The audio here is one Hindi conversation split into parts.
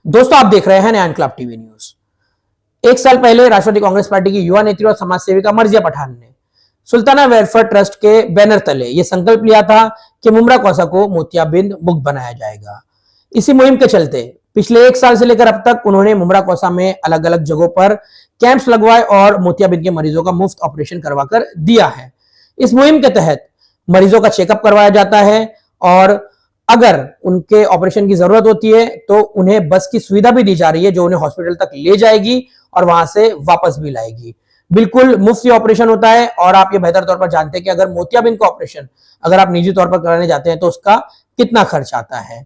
दोस्तों, आप देख रहे हैं नया इनकलाब टीवी न्यूज। एक साल पहले राष्ट्रवादी कांग्रेस पार्टी की युवा नेत्री और समाज सेविका मर्जिया पठान ने सुल्ताना वेलफेयर ट्रस्ट के बैनर तले यह संकल्प लिया था कि मुमरा कौसा को मोतियाबिंद मुक्त बनाया जाएगा। इसी मुहिम के चलते पिछले एक साल से लेकर अब तक उन्होंने मुमरा कौसा में अलग अलग जगहों पर कैंप्स लगवाए और मोतियाबिंद के मरीजों का मुफ्त ऑपरेशन करवाकर दिया है। इस मुहिम के तहत मरीजों का चेकअप करवाया जाता है और अगर उनके ऑपरेशन की जरूरत होती है तो उन्हें बस की सुविधा भी दी जा रही है जो उन्हें हॉस्पिटल तक ले जाएगी और वहां से वापस भी लाएगी। बिल्कुल मुफ्त ऑपरेशन होता है और आप ये बेहतर तौर पर जानते हैं कि अगर मोतियाबिंद का ऑपरेशन अगर आप निजी तौर पर कराने जाते हैं तो उसका कितना खर्च आता है।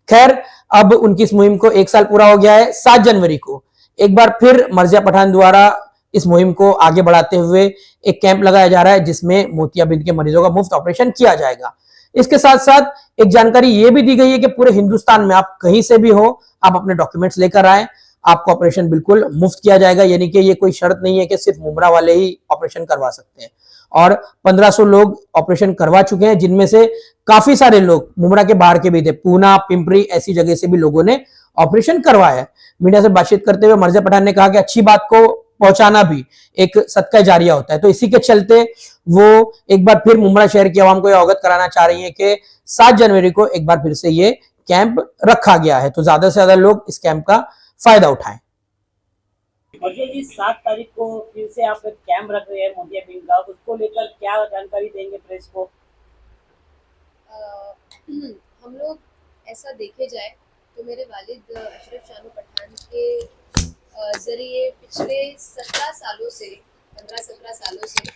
खैर, अब उनकी इस मुहिम को एक साल पूरा हो गया है। 7 जनवरी को एक बार फिर मर्जिया पठान द्वारा इस मुहिम को आगे बढ़ाते हुए एक कैंप लगाया जा रहा है जिसमें मोतियाबिंद के मरीजों का मुफ्त ऑपरेशन किया जाएगा। इसके साथ साथ एक जानकारी यह भी दी गई है कि पूरे हिंदुस्तान में आप कहीं से भी हो, आप अपने डॉक्यूमेंट्स लेकर आए, आपको ऑपरेशन बिल्कुल मुफ्त किया जाएगा। यानी कि ये कोई शर्त नहीं है कि सिर्फ मुमरा वाले ही ऑपरेशन करवा सकते हैं। और 1500 लोग ऑपरेशन करवा चुके हैं जिनमें से काफी सारे लोग मुमरा के बाहर के भी थे। पूना, पिंपरी ऐसी जगह से भी लोगों ने ऑपरेशन करवाया है। मीडिया से बातचीत करते हुए मर्जिया पठान ने कहा कि अच्छी बात को पहुंचाना भी एक सदका जारिया होता है, तो इसी के चलते वो एक बार फिर मुमरा शहर की आवाम को यह अवगत कराना चाह रही है कि 7 जनवरी को एक बार फिर से ये कैंप रखा गया है, तो ज्यादा से ज्यादा लोग इस कैंप का फायदा उठाएं। जी 7 तारीख को फिर से आप एक कैंप रख रहे हैं मोतियाबिंद का, उसको लेकर क्या जानकारी देंगे प्रेस को? हम लोग ऐसा देखे जाए तो मेरे वालिद अशरफ शानू पठान के ज़रिए पिछले 17 सालों से 15-17 सालों से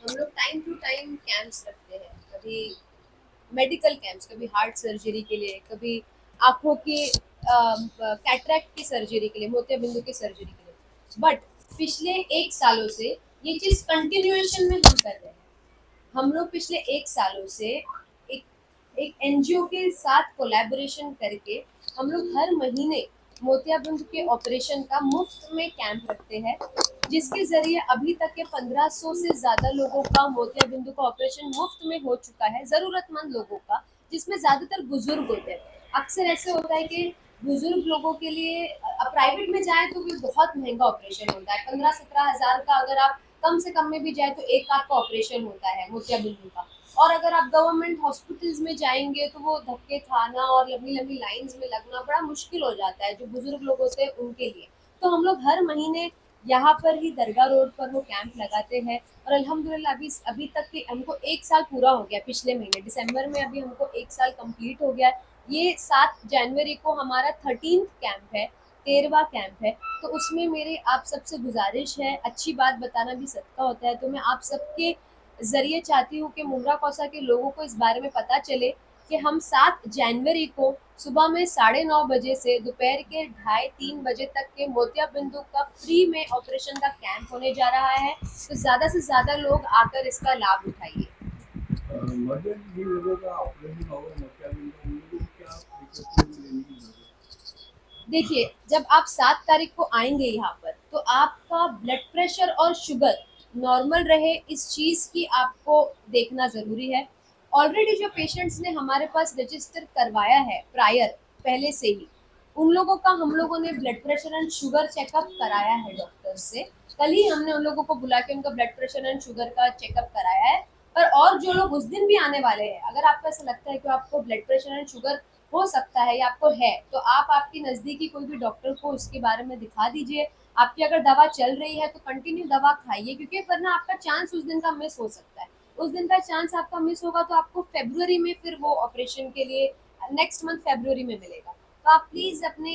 हम लोग टाइम टू टाइम कैंप्स रखते हैं। कभी मेडिकल कैंप्स, कभी हार्ट सर्जरी के लिए, कभी आँखों की कैटरैक्ट की सर्जरी के लिए, मोतियाबिंदु की सर्जरी के लिए। बट पिछले 1 सालों से ये चीज़ कंटिन्यूएशन में हम कर रहे हैं। हम लोग पिछले 1 सालों से एक एनजीओ के साथ कोलैबोरेशन करके हम लोग हर महीने मोतियाबिंद के ऑपरेशन का मुफ्त में कैंप रखते हैं, जिसके ज़रिए अभी तक के 1500 से ज़्यादा लोगों का मोतियाबिंद का ऑपरेशन मुफ्त में हो चुका है, ज़रूरतमंद लोगों का, जिसमें ज़्यादातर बुजुर्ग होते हैं। अक्सर ऐसे होता है कि बुजुर्ग लोगों के लिए प्राइवेट में जाए तो भी बहुत महंगा ऑपरेशन होता है। 15-17 हज़ार का अगर आप कम से कम में भी जाए तो 1 लाख का ऑपरेशन होता है मोतियाबिंद का। और अगर आप गवर्नमेंट हॉस्पिटल्स में जाएंगे तो वो धक्के खाना और लंबी लंबी लाइंस में लगना बड़ा मुश्किल हो जाता है जो बुजुर्ग लोग होते हैं उनके लिए। तो हम लोग हर महीने यहाँ पर ही दरगाह रोड पर वो कैंप लगाते हैं और अल्हम्दुलिल्लाह अभी तक के हमको 1 साल पूरा हो गया। पिछले महीने दिसंबर में अभी हमको 1 साल कंप्लीट हो गया। ये 7 जनवरी को हमारा 13th कैंप है, 13वां कैंप है। तो उसमें मेरे आप सबसे गुजारिश है, अच्छी बात बताना भी सदका होता है, तो मैं आप सबके ज़रिए चाहती हूँ कि मुमरा कौसा के लोगों को इस बारे में पता चले कि हम 7 जनवरी को सुबह में 9:30 बजे से दोपहर के 2:30-3 बजे तक के मोतियाबिंदु का फ्री में ऑपरेशन का कैंप होने जा रहा है। तो ज़्यादा से ज़्यादा लोग आकर इसका लाभ उठाइए। देखिए, जब आप 7 तारीख को आएंगे यहाँ पर तो आपका ब्लड प्रेशर और शुगर नॉर्मल रहे, इस चीज़ की आपको देखना ज़रूरी है। ऑलरेडी जो पेशेंट्स ने हमारे पास रजिस्टर करवाया है प्रायर पहले से ही, उन लोगों का हम लोगों ने blood pressure and sugar checkup कराया है डॉक्टर से। कल ही हमने उन लोगों को बुला के उनका ब्लड प्रेशर एंड शुगर का चेकअप कराया है। और जो लोग उस दिन भी आने वाले हैं, अगर आपको ऐसा लगता है कि आपको ब्लड प्रेशर एंड शुगर हो सकता है या आपको है, तो आप आपकी नज़दीकी कोई भी डॉक्टर को उसके बारे में दिखा दीजिए। आपकी अगर दवा चल रही है तो कंटिन्यू दवा खाइए, क्योंकि वरना आपका चांस उस दिन का मिस हो सकता है। उस दिन का चांस आपका मिस होगा तो आपको फरवरी में फिर वो ऑपरेशन के लिए नेक्स्ट मंथ फरवरी में मिलेगा। तो आप प्लीज़ अपने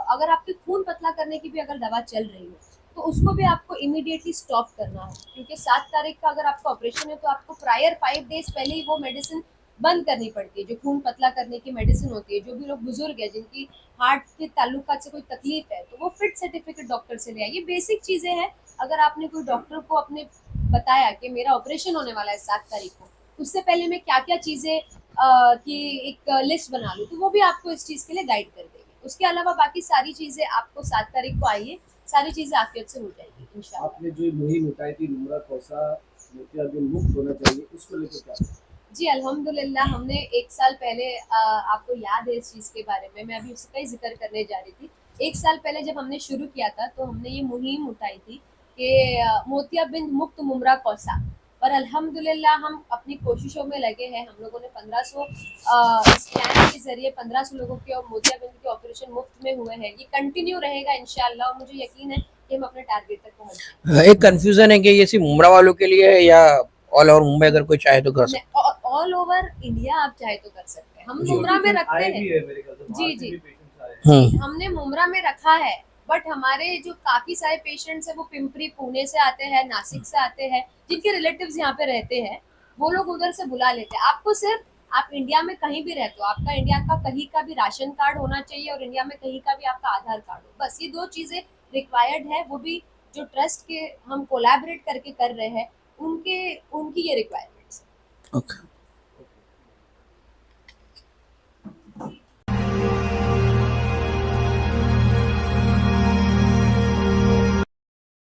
अगर आपके खून पतला करने की भी अगर दवा चल रही हो तो उसको भी आपको इमीडिएटली स्टॉप करना है, क्योंकि 7 तारीख का अगर आपका ऑपरेशन है तो आपको प्रायर 5 डेज पहले ही वो मेडिसिन बंद करनी पड़ती है, जो खून पतला करने की मेडिसिन होती है। जो भी लोग बुजुर्ग है जिनकी हार्ट के ताल्लुकात से कोई तकलीफ है तो वो फिट सर्टिफिकेट डॉक्टर से ले आइए। बेसिक चीज़ें हैं। अगर आपने कोई डॉक्टर को अपने बताया कि मेरा ऑपरेशन होने वाला है 7 तारीख को, उससे पहले मैं क्या क्या चीज़ें की एक लिस्ट बना लूँ, तो वो भी आपको इस चीज़ के लिए गाइड कर देंगे। उसके अलावा बाकी सारी चीज़ें आपको 7 तारीख को आइए, सारी चीज़ें आफियत से हो जाएगी इंशाल्लाह। आपने जो मुहिम उठाई थी मुमरा कौसा मोतियाबिंद मुक्त होना चाहिए, उसको लेकर क्या? जी अल्हम्दुलिल्लाह, हमने 1 साल पहले आपको याद है इस चीज़ के बारे में, मैं अभी उसका ही ज़िक्र करने जा रही थी। 1 साल पहले जब हमने शुरू किया था, तो हमने ये मुहिम उठाई थी कि मोतियाबिंद मुक्त मुमरा कौसा। और अल्हम्दुलिल्लाह हम अपनी कोशिशों में लगे हैं। हम लोगों ने 1500 इस कैंप के ज़रिए 1500 लोगों के और मोतियाबिंद के ऑपरेशन मुफ्त में हुए हैं। ये कंटिन्यू रहेगा इंशाअल्लाह और मुझे यकीन है कि हम अपने टारगेट तक पहुँच जाएँगे। एक कंफ्यूजन है कि ये सिर्फ मुमरा वालों के लिए है या ऑल ओवर मुंबई अगर कोई चाहे तो कर सकता ऑल ओवर इंडिया आप चाहे तो कर सकते हैं। हम जी। मुमरा में रखते आए हैं। भी है मेरे ख्याल से, बाहर जी, से जी। भी पेशेंट्स आए हैं। है। हम्म। हमने मुमरा में रखा है, बट हमारे जो काफी सारे पेशेंट्स हैं वो पिंपरी पुणे से आते हैं, नासिक से आते हैं, जिनके रिलेटिव्स यहाँ पे रहते हैं, वो लोग उधर से बुला लेते हैं। आपको सिर्फ आप इंडिया में कहीं भी रहते हो, आपका इंडिया का कहीं का भी राशन कार्ड होना चाहिए और इंडिया में कहीं का भी आपका आधार कार्ड हो, बस ये 2 चीजें रिक्वायर्ड है। वो भी जो ट्रस्ट के हम कोलैबोरेट करके कर रहे हैं, उनकी ये रिक्वायरमेंट्स। ओके।